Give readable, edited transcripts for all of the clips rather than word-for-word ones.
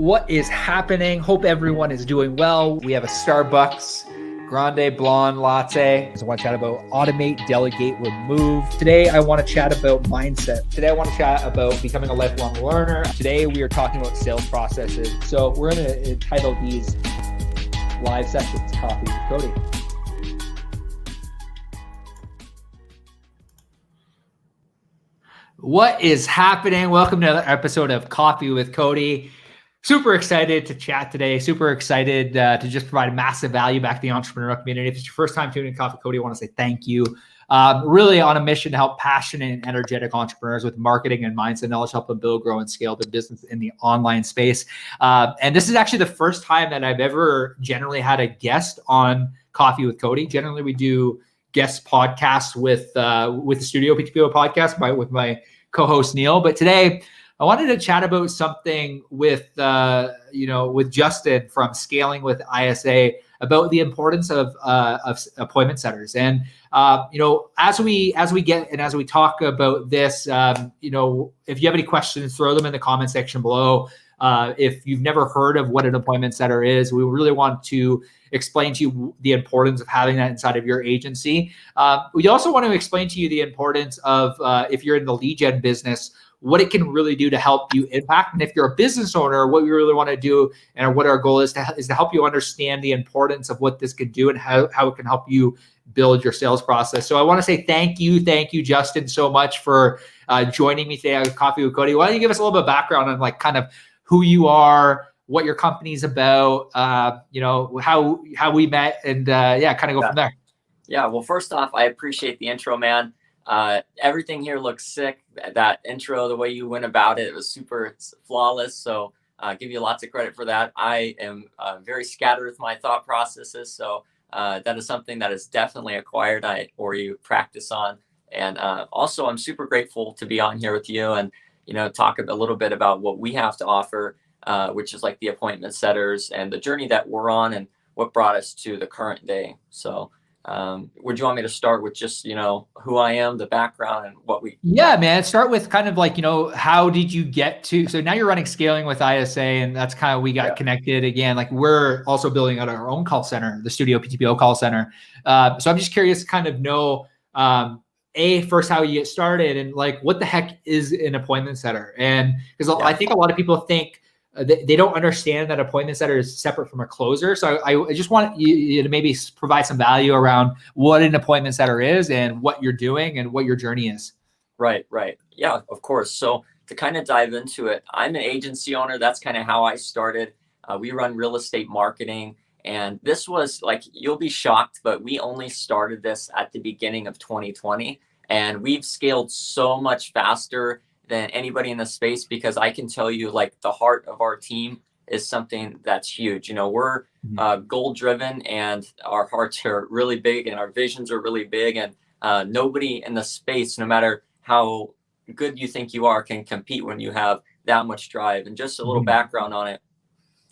What is happening? Hope everyone is doing well. We have a Starbucks Grande Blonde Latte. I want to chat about automate, delegate, remove. Today, I want to chat about mindset. Today, I want to chat about becoming a lifelong learner. Today, we are talking about sales processes. So we're going to entitle these live sessions Coffee with Cody. What is happening? Welcome to another episode of Coffee with Cody. Super excited to chat today. Super excited to just provide massive value back to the entrepreneurial community. If it's your first time tuning in Coffee with Cody, I want to say thank you. Really on a mission to help passionate and energetic entrepreneurs with marketing and mindset knowledge, help them build, grow, and scale their business in the online space. And this is actually the first time that I've ever generally had a guest on Coffee with Cody. Generally, we do guest podcasts with the Studio PTPO podcast with my co-host Neil. But today I wanted to chat about something with Justin from Scaling with ISA about the importance of appointment setters. And as we get and as we talk about this, if you have any questions, throw them in the comment section below. If you've never heard of what an appointment setter is, we really want to explain to you the importance of having that inside of your agency. We also want to explain to you the importance of, if you're in the lead gen business, what it can really do to help you impact. And if you're a business owner, what we really want to do and what our goal is to help you understand the importance of what this could do and how it can help you build your sales process. So I want to say thank you, Justin, so much for joining me today on Coffee with Cody. Why don't you give us a little bit of background on kind of who you are, what your company's about, how we met, and kind of go from there. Yeah, well, first off, I appreciate the intro, man. Everything here looks sick. That intro, the way you went about it was super flawless. So I'll give you lots of credit for that. I am very scattered with my thought processes. So that is something that is definitely acquired or you practice on. And also, I'm super grateful to be on here with you and talk a little bit about what we have to offer, which is like the appointment setters and the journey that we're on and what brought us to the current day. So would you want me to start with just, who I am, the background and what we... Yeah, man. Start with kind of like, how did you get to, so now you're running Scaling with ISA and that's kind of, we got connected again. Like we're also building out our own call center, the Studio PTPO call center. So I'm just curious to kind of know, first how you get started and like what the heck is an appointment setter? And because I think a lot of people think they don't understand that appointment setter is separate from a closer. So I just want you to maybe provide some value around what an appointment setter is and what you're doing and what your journey is. Right. Yeah, of course. So to kind of dive into it, I'm an agency owner. That's kind of how I started. We run real estate marketing. And this was like, you'll be shocked, but we only started this at the beginning of 2020. And we've scaled so much faster than anybody in the space because I can tell you like the heart of our team is something that's huge. We're goal driven and our hearts are really big and our visions are really big. And nobody in the space, no matter how good you think you are, can compete when you have that much drive. And just a little background on it.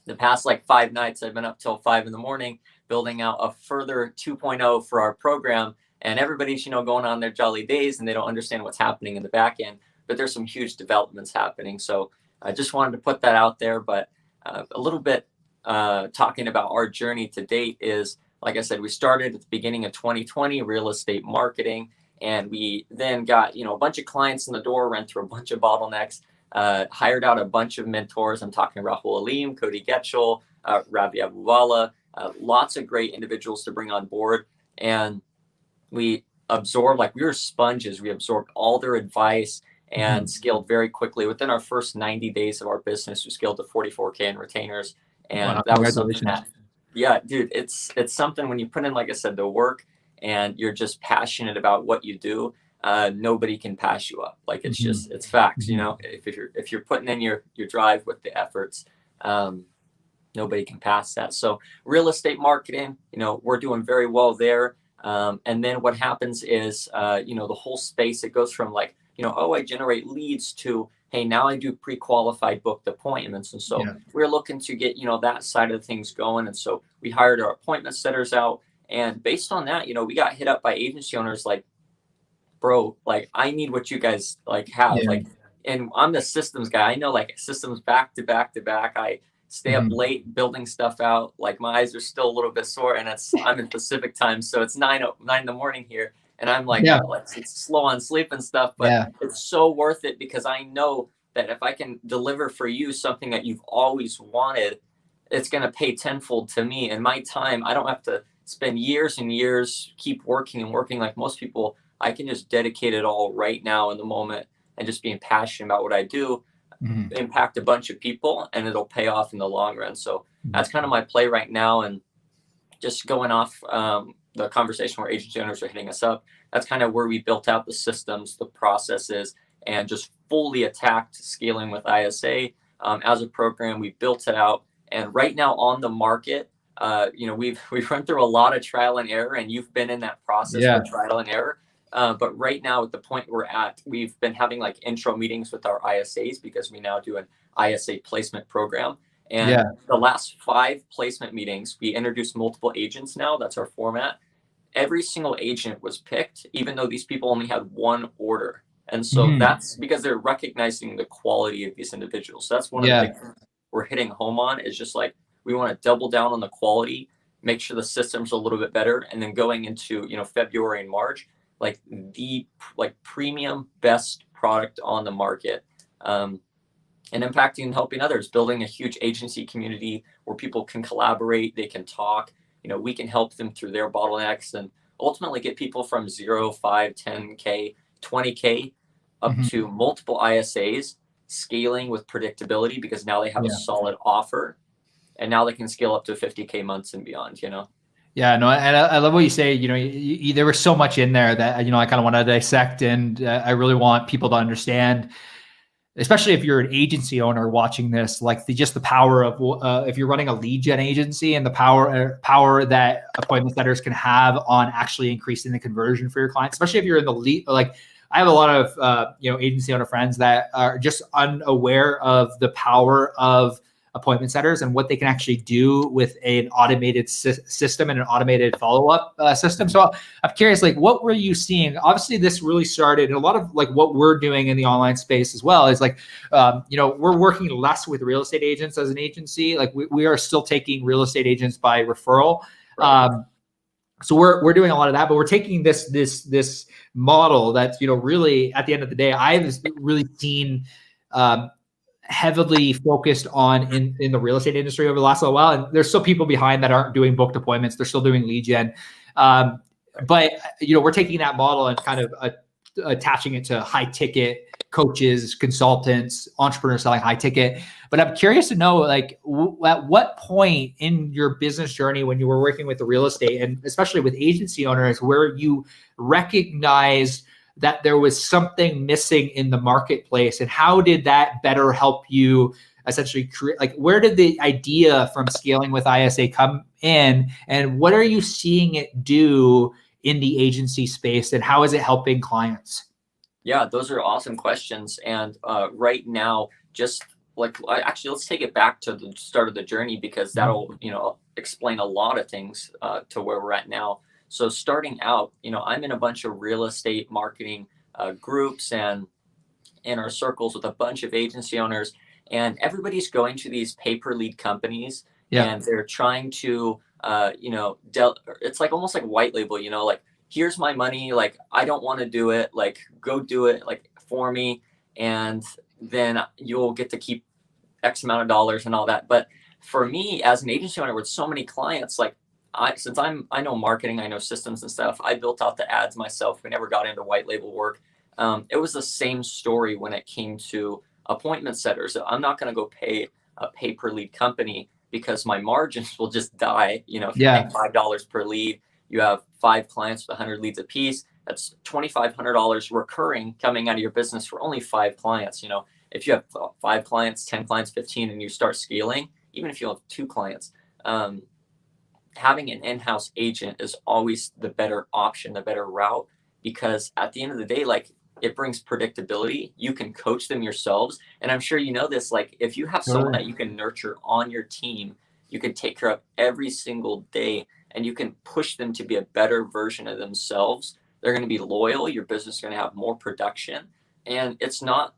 The past like 5 nights, I've been up till 5 a.m. building out a further 2.0 for our program. And everybody's, going on their jolly days and they don't understand what's happening in the back end. But there's some huge developments happening. So I just wanted to put that out there. But a little bit talking about our journey to date is, like I said, we started at the beginning of 2020, real estate marketing. And we then got, a bunch of clients in the door, ran through a bunch of bottlenecks. Hired out a bunch of mentors. I'm talking Rahul Aleem, Cody Getchell, Ravi Abuwala, lots of great individuals to bring on board. And we absorbed, we were sponges. We absorbed all their advice and scaled very quickly. Within our first 90 days of our business, we scaled to 44K in retainers. And that was something that, yeah, dude, it's something when you put in, like I said, the work and you're just passionate about what you do. Nobody can pass you up. Like it's just, it's facts, if you're putting in your drive with the efforts, nobody can pass that. So real estate marketing, we're doing very well there. And then what happens is, the whole space, it goes from like, I generate leads to, hey, now I do pre-qualified booked appointments. And so we're looking to get, that side of things going. And so we hired our appointment setters out. And based on that, we got hit up by agency owners like, bro, like I need what you guys like have. And I'm the systems guy. I know like systems back to back to back. stay up late building stuff out. Like my eyes are still a little bit sore, and I'm in Pacific time, so it's 9 in the morning here, and I'm like, it's slow on sleep and stuff, but it's so worth it because I know that if I can deliver for you something that you've always wanted, it's going to pay tenfold to me. And my time, I don't have to spend years and years keep working and working like most people. I can just dedicate it all right now in the moment and just being passionate about what I do, impact a bunch of people, and it'll pay off in the long run. So that's kind of my play right now. And just going off the conversation where agency owners are hitting us up, that's kind of where we built out the systems, the processes, and just fully attacked scaling with ISA as a program. We built it out, and right now on the market, we've run through a lot of trial and error, and you've been in that process for trial and error. But right now, at the point we're at, we've been having like intro meetings with our ISAs because we now do an ISA placement program. And the last 5 placement meetings, we introduced multiple agents now. That's our format. Every single agent was picked, even though these people only had 1 order. And so that's because they're recognizing the quality of these individuals. So that's one of the big things we're hitting home on, is just like, we want to double down on the quality, make sure the system's a little bit better. And then going into, February and March, like the premium best product on the market, and impacting and helping others, building a huge agency community where people can collaborate, they can talk, we can help them through their bottlenecks, and ultimately get people from 0, 5, 10K, 20K up to multiple ISAs, scaling with predictability because now they have a solid offer, and now they can scale up to 50K months and beyond, Yeah, no, and I love what you say. There was so much in there that, I kind of want to dissect, and I really want people to understand, especially if you're an agency owner watching this, like just the power of if you're running a lead gen agency, and the power that appointment setters can have on actually increasing the conversion for your clients, especially if you're in the lead. Like, I have a lot of agency owner friends that are just unaware of the power of appointment setters and what they can actually do with an automated system and an automated follow-up system. So I'm curious, like, what were you seeing? Obviously, this really started, and a lot of like what we're doing in the online space as well is like, we're working less with real estate agents as an agency. Like, we are still taking real estate agents by referral. So we're doing a lot of that, but we're taking this model that's, really at the end of the day, I've really seen heavily focused on in the real estate industry over the last little while. And there's still people behind that aren't doing booked appointments. They're still doing lead gen. But we're taking that model and kind of attaching it to high ticket coaches, consultants, entrepreneurs selling high ticket. But I'm curious to know, like, at what point in your business journey, when you were working with the real estate, and especially with agency owners, where you recognized that there was something missing in the marketplace, and how did that better help you essentially create, like, where did the idea from scaling with ISA come in, and what are you seeing it do in the agency space, and how is it helping clients? Yeah, those are awesome questions. And right now, just actually, let's take it back to the start of the journey, because that'll, explain a lot of things to where we're at now. So starting out, I'm in a bunch of real estate marketing groups and in our circles with a bunch of agency owners, and everybody's going to these pay-per-lead companies, and they're trying to, it's like almost like white label, like, here's my money, like, I don't want to do it, like, go do it, like, for me, and then you'll get to keep X amount of dollars and all that. But for me as an agency owner with so many clients, like, I know marketing, I know systems and stuff. I built out the ads myself. We never got into white label work. It was the same story when it came to appointment setters. I'm not going to go pay a pay per lead company because my margins will just die. If you're paying $5 per lead, you have 5 clients with 100 leads apiece. That's $2,500 recurring coming out of your business for only 5 clients. If you have 5 clients, 10 clients, 15, and you start scaling, even if you have 2 clients, having an in-house agent is always the better option, the better route, because at the end of the day, like, it brings predictability. You can coach them yourselves. And I'm sure you know this, like, if you have someone that you can nurture on your team, you can take care of every single day, and you can push them to be a better version of themselves. They're going to be loyal. Your business is going to have more production. And it's not,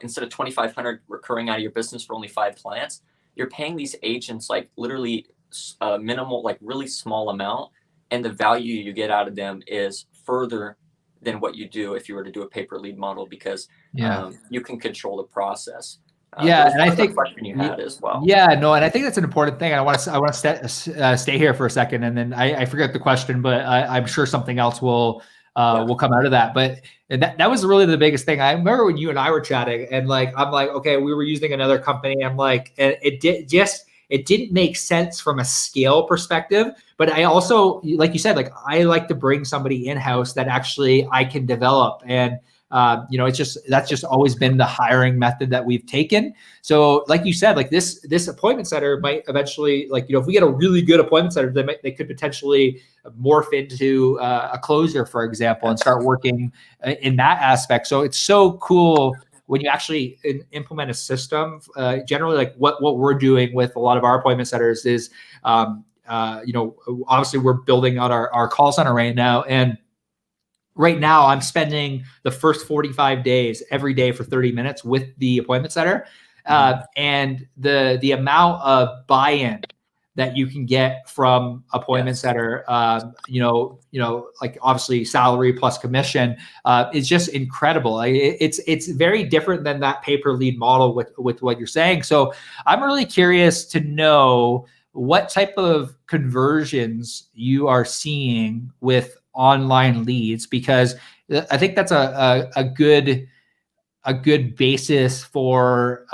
instead of 2,500 recurring out of your business for only 5 clients, you're paying these agents like literally a minimal, like really small amount, and the value you get out of them is further than what you do if you were to do a pay per lead model, because you can control the process. Yeah, and I think question you had as well. Yeah, no, and I think that's an important thing. I want to stay here for a second, and then I forget the question, but I'm sure something else will come out of that. But that was really the biggest thing. I remember when you and I were chatting, and like I'm like, okay, we were using another company. I'm like, it didn't make sense from a scale perspective. But I also, like you said, like I like to bring somebody in house that actually I can develop. And that's just always been the hiring method that we've taken. So like you said, like this appointment center might eventually, like, if we get a really good appointment center, they could potentially morph into a closer, for example, and start working in that aspect. So it's so cool when you actually implement a system. Generally, like what we're doing with a lot of our appointment centers is, obviously we're building out our call center right now, and right now, I'm spending the first 45 days every day for 30 minutes with the appointment center, and the amount of buy-in that you can get from appointment center, like obviously salary plus commission, is just incredible. It's very different than that pay-per-lead model with what you're saying. So I'm really curious to know what type of conversions you are seeing with online leads, because I think that's a good basis for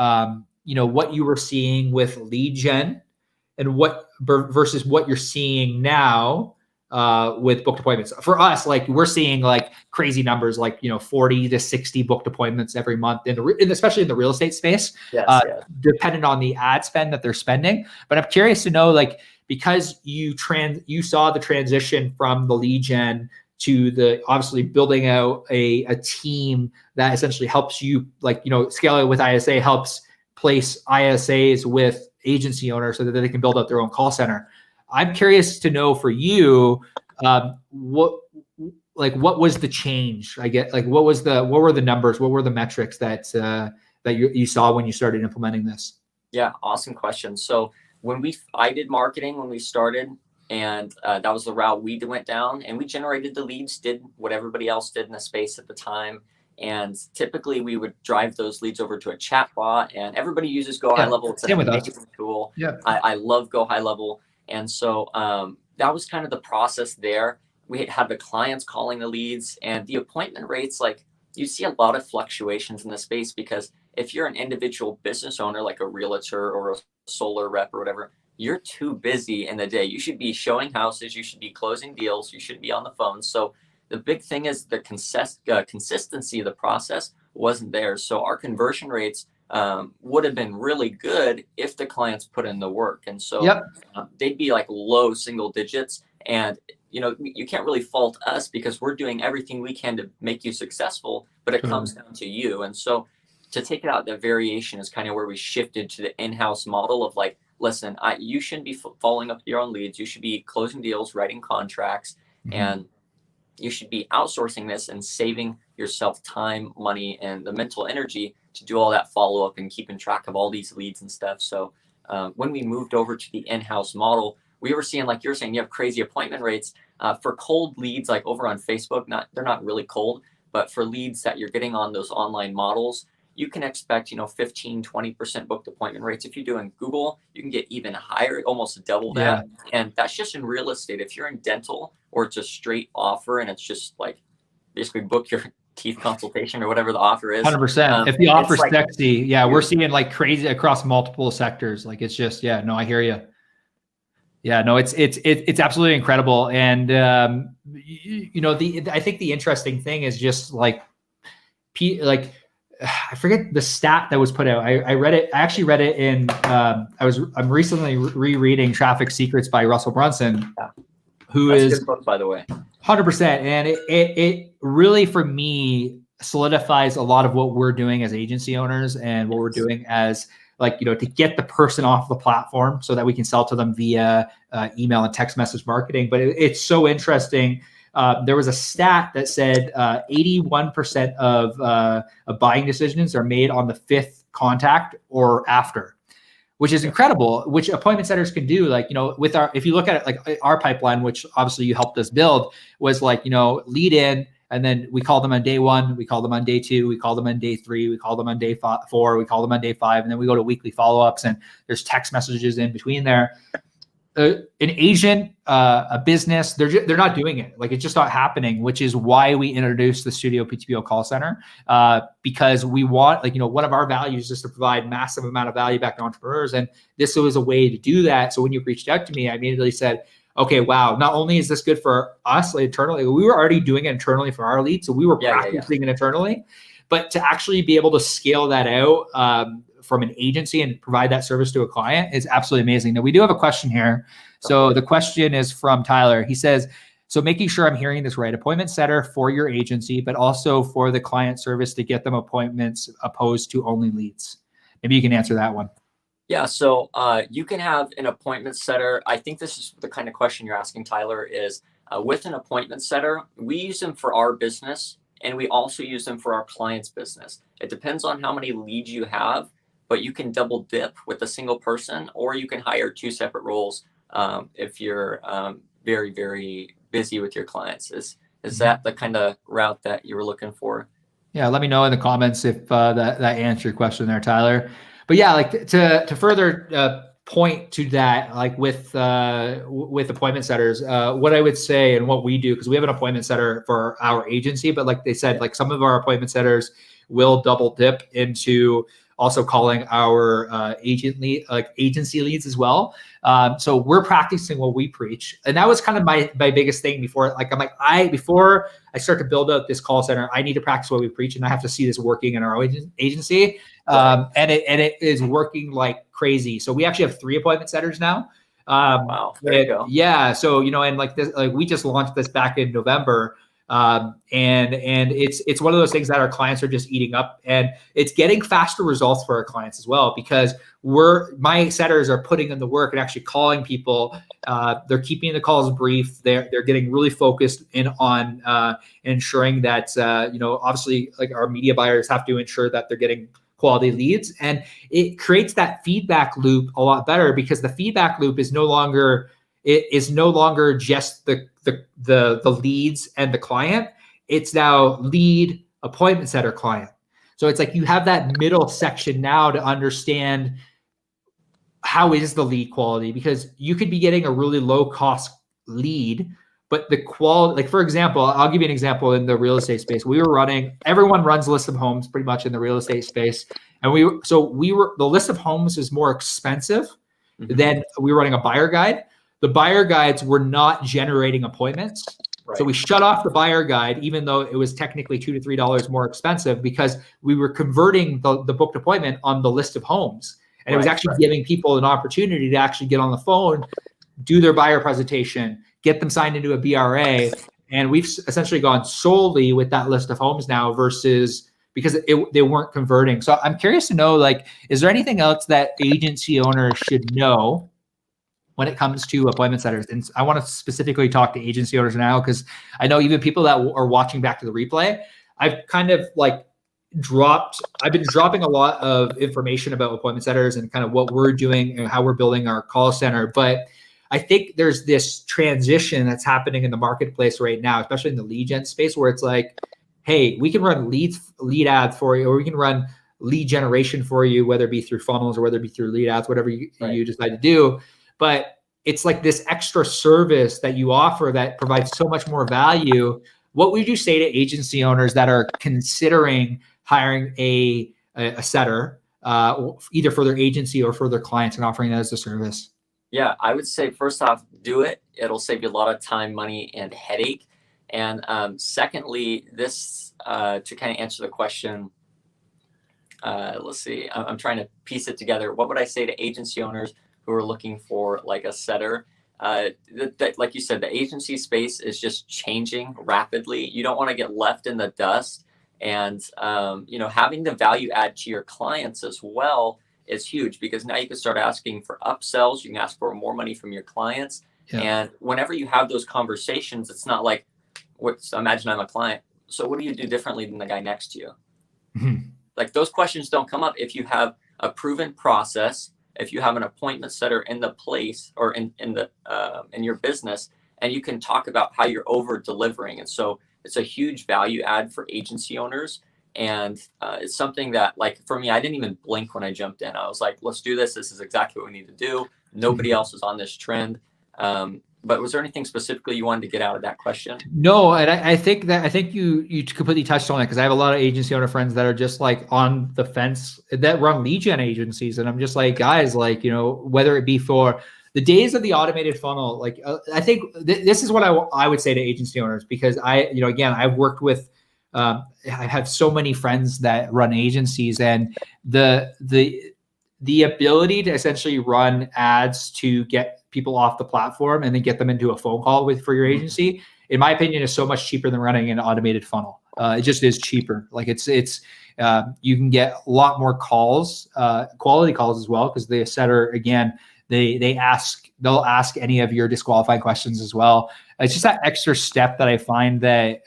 what you were seeing with lead gen, and what versus what you're seeing now with booked appointments. For us, like we're seeing like crazy numbers, like 40 to 60 booked appointments every month, especially in the real estate space, depending on the ad spend that they're spending. But I'm curious to know, like, because you saw the transition from the lead gen to the obviously building out a team that essentially helps you, like, scale it with ISA, helps place ISAs with agency owners so that they can build up their own call center. I'm curious to know for you, what was the change? What were the numbers? What were the metrics that you saw when you started implementing this? Yeah, awesome question. So I did marketing when we started, and that was the route we went down, and we generated the leads, did what everybody else did in the space at the time. And typically we would drive those leads over to a chat bot, and everybody uses Go High Level. It's an amazing tool. Yeah. I love Go High Level. And so that was kind of the process there. We had the clients calling the leads, and the appointment rates, like you see a lot of fluctuations in the space, because if you're an individual business owner, like a realtor or a solar rep or whatever, you're too busy in the day. You should be showing houses, you should be closing deals, you should be on the phone. So the big thing is the consistency of the process wasn't there. So our conversion rates would have been really good if the clients put in the work. And so they'd be like low single digits. And you can't really fault us, because we're doing everything we can to make you successful, but it comes down to you. And so to take it out, the variation is kind of where we shifted to the in-house model of like, listen, you shouldn't be following up your own leads. You should be closing deals, writing contracts, and you should be outsourcing this and saving yourself time, money, and the mental energy to do all that follow-up and keeping track of all these leads and stuff. So when we moved over to the in-house model, we were seeing, like you're saying, you have crazy appointment rates for cold leads, like over on Facebook. They're not really cold, but for leads that you're getting on those online models, you can expect, 15, 20% booked appointment rates. If you're doing Google, you can get even higher, almost double that. And that's just in real estate. If you're in dental, or it's a straight offer and it's just like basically book your teeth consultation or whatever the offer is. 100%. If the offer's like, sexy, we're seeing like crazy across multiple sectors. Like it's just, no, I hear you. Yeah, no, it's absolutely incredible. And I think the interesting thing is just like I forget the stat that was put out. I read it. I actually read it in. I'm recently rereading Traffic Secrets by Russell Brunson, That's a good book, by the way. 100%, and it really, for me, solidifies a lot of what we're doing as agency owners and what we're doing as to get the person off the platform so that we can sell to them via email and text message marketing. But it's so interesting. There was a stat that said 81% of buying decisions are made on the 5th contact or after, which is incredible, which appointment setters can do. Like, with if you look at it, like our pipeline, which obviously you helped us build, was like, lead in, and then we call them on day 1, we call them on day 2, we call them on day 3, we call them on day 4, we call them on day 5, and then we go to weekly follow-ups, and there's text messages in between there. An agent, a business, they're not doing it. Like, it's just not happening, which is why we introduced the Studio PTPO call center, because we want, one of our values is to provide massive amount of value back to entrepreneurs. And this was a way to do that. So when you reached out to me, I immediately said, okay, wow, not only is this good for us internally, we were already doing it internally for our leads. So we were practicing it internally, but to actually be able to scale that out, from an agency and provide that service to a client is absolutely amazing. Now, we do have a question here. So the question is from Tyler. He says, so making sure I'm hearing this right, appointment setter for your agency, but also for the client service to get them appointments opposed to only leads. Maybe you can answer that one. Yeah, so you can have an appointment setter. I think this is the kind of question you're asking, Tyler, is with an appointment setter, we use them for our business, and we also use them for our client's business. It depends on how many leads you have, but you can double dip with a single person, or you can hire 2 separate roles if you're very, very busy with your clients. Is that the kind of route that you were looking for? Yeah, let me know in the comments if that answered your question there, Tyler. But yeah, like to further point to that, like with appointment setters, what I would say and what we do, because we have an appointment setter for our agency, but like they said, like some of our appointment setters will double dip into also calling our agency leads as well. So we're practicing what we preach. And that was kind of my biggest thing before. Like, before I start to build out this call center, I need to practice what we preach, and I have to see this working in our agency. And it is working like crazy. So we actually have 3 appointment setters now. Wow. There you go. Yeah. So, and like this, like we just launched this back in November. And it's one of those things that our clients are just eating up, and it's getting faster results for our clients as well, because my setters are putting in the work and actually calling people. They're keeping the calls brief. They're getting really focused in on ensuring that, obviously, like our media buyers have to ensure that they're getting quality leads, and it creates that feedback loop a lot better, because the feedback loop is no longer just the leads and the client. It's now lead, appointment setter, client. So it's like you have that middle section now to understand how is the lead quality, because you could be getting a really low cost lead, but the quality, like for example, I'll give you an example in the real estate space. Everyone runs lists of homes pretty much in the real estate space. And the list of homes is more expensive than we were running a buyer guide. The buyer guides were not generating appointments. Right. So we shut off the buyer guide, even though it was technically $2 to $3 more expensive, because we were converting the booked appointment on the list of homes. And it was actually giving people an opportunity to actually get on the phone, do their buyer presentation, get them signed into a BRA. And we've essentially gone solely with that list of homes now, versus because they weren't converting. So I'm curious to know, like, is there anything else that agency owners should know when it comes to appointment setters? And I want to specifically talk to agency owners now, because I know even people that are watching back to the replay, I've kind of I've been dropping a lot of information about appointment setters and kind of what we're doing and how we're building our call center. But I think there's this transition that's happening in the marketplace right now, especially in the lead gen space, where it's like, hey, we can run lead ads for you, or we can run lead generation for you, whether it be through funnels or whether it be through lead ads, whatever you decide to do. But it's like this extra service that you offer that provides so much more value. What would you say to agency owners that are considering hiring a setter, either for their agency or for their clients, and offering that as a service? Yeah, I would say first off, do it. It'll save you a lot of time, money, and headache. And secondly, this to kind of answer the question, let's see, I'm trying to piece it together. What would I say to agency owners who are looking for like a setter? Like you said, the agency space is just changing rapidly. You don't want to get left in the dust, and having the value add to your clients as well is huge, because now you can start asking for upsells. You can ask for more money from your clients. Yeah. And whenever you have those conversations, it's not like, imagine I'm a client. So what do you do differently than the guy next to you? Mm-hmm. Like, those questions don't come up if you have a proven process if you have an appointment setter in the place or in your business, and you can talk about how you're over delivering. And so it's a huge value add for agency owners. And it's something that, like, for me, I didn't even blink when I jumped in. I was like, let's do this. This is exactly what we need to do. Nobody else is on this trend. But was there anything specifically you wanted to get out of that question? No, and I think you completely touched on it, because I have a lot of agency owner friends that are just like on the fence that run lead gen agencies, and I'm just like, guys, like, whether it be for the days of the automated funnel, like I think this is what I would say to agency owners, because again, I've worked with I have so many friends that run agencies, and the ability to essentially run ads to get people off the platform and then get them into a phone call for your agency, in my opinion, is so much cheaper than running an automated funnel. It just is cheaper. Like it's you can get a lot more calls, quality calls as well, because the setter, again, they'll ask any of your disqualifying questions as well. It's just that extra step that I find that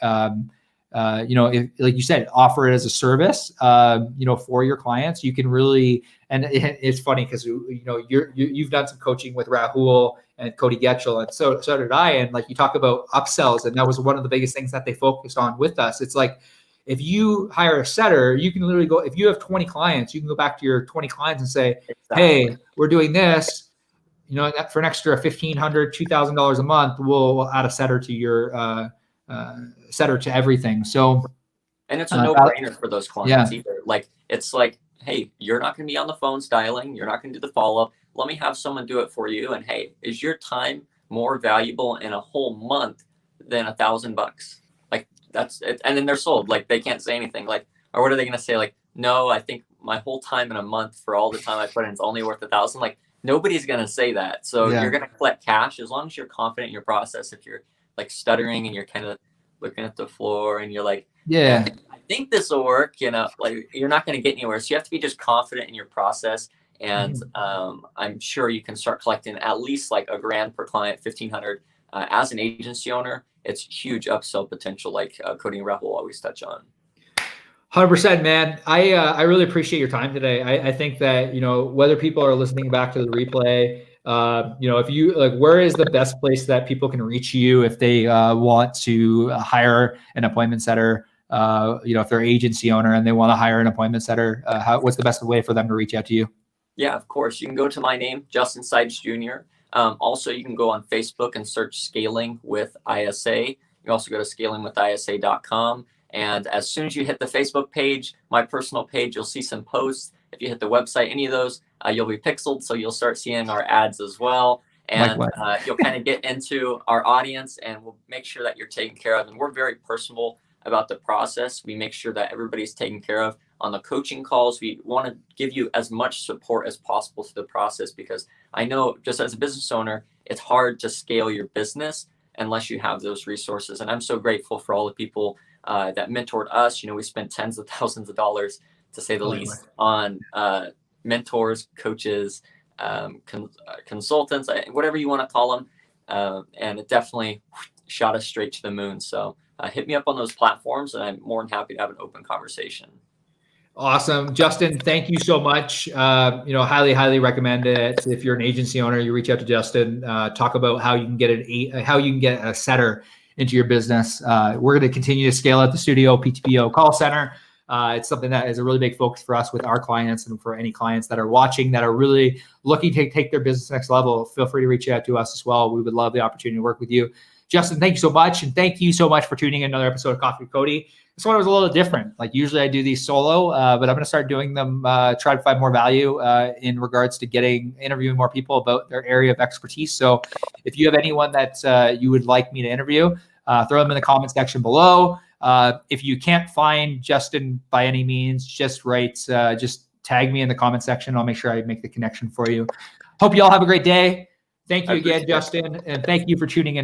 if, like you said, offer it as a service, for your clients. You can really, and it's funny because you've done some coaching with Rahul and Cody Getchell, and so did I. And like you talk about upsells, and that was one of the biggest things that they focused on with us. It's like, if you hire a setter, you can literally go, if you have 20 clients, you can go back to your 20 clients and say, hey, we're doing this, for an extra $1,500, $2,000 a month, we'll add a setter to your setter to everything. So, and it's a no-brainer for those clients either. Like, it's like, hey, you're not going to be on the phones dialing. You're not going to do the follow-up. Let me have someone do it for you. And hey, is your time more valuable in a whole month than $1,000? Like, that's it. And then they're sold. Like, they can't say anything. Like, or what are they going to say? Like, no, I think my whole time in a month for all the time I put in is only worth $1,000. Like, nobody's going to say that. So you're going to collect cash as long as you're confident in your process. If you're like stuttering and you're kind of looking at the floor and you're like, I think this will work, like, you're not going to get anywhere. So you have to be just confident in your process. And I'm sure you can start collecting at least like $1,000 per client, $1,500 as an agency owner. It's huge upsell potential, like Cody and Rahul always touch on. 100%, man. I really appreciate your time today. I think that, whether people are listening back to the replay, if you like, where is the best place that people can reach you if they want to hire an appointment setter? If they're an agency owner and they want to hire an appointment setter, what's the best way for them to reach out to you? Yeah, of course. You can go to my name, Justin Sides Jr. Also, you can go on Facebook and search Scaling with ISA. You can also go to scalingwithisa.com. And as soon as you hit the Facebook page, my personal page, you'll see some posts. If you hit the website, any of those, you'll be pixeled. So you'll start seeing our ads as well. And you'll kind of get into our audience, and we'll make sure that you're taken care of. And we're very personal about the process. We make sure that everybody's taken care of. On the coaching calls, we want to give you as much support as possible through the process, because I know, just as a business owner, it's hard to scale your business unless you have those resources. And I'm so grateful for all the people that mentored us. We spent tens of thousands of dollars, to say the least, on mentors, coaches, consultants, whatever you want to call them. And it definitely shot us straight to the moon. So hit me up on those platforms, and I'm more than happy to have an open conversation. Awesome. Justin, thank you so much. Highly recommend it. If you're an agency owner, you reach out to Justin, talk about how you can get a setter into your business. We're going to continue to scale out the studio PTPO call center. It's something that is a really big focus for us with our clients, and for any clients that are watching that are really looking to take their business next level, feel free to reach out to us as well. We would love the opportunity to work with you. Justin, thank you so much. And thank you so much for tuning in another episode of Coffee with Cody. This one was a little different. Like, usually I do these solo, but I'm going to start doing them, try to find more value in regards to interviewing more people about their area of expertise. So if you have anyone that you would like me to interview, throw them in the comment section below. If you can't find Justin by any means, just tag me in the comment section. I'll make sure I make the connection for you. Hope you all have a great day. Thank you again, Justin. And thank you for tuning in to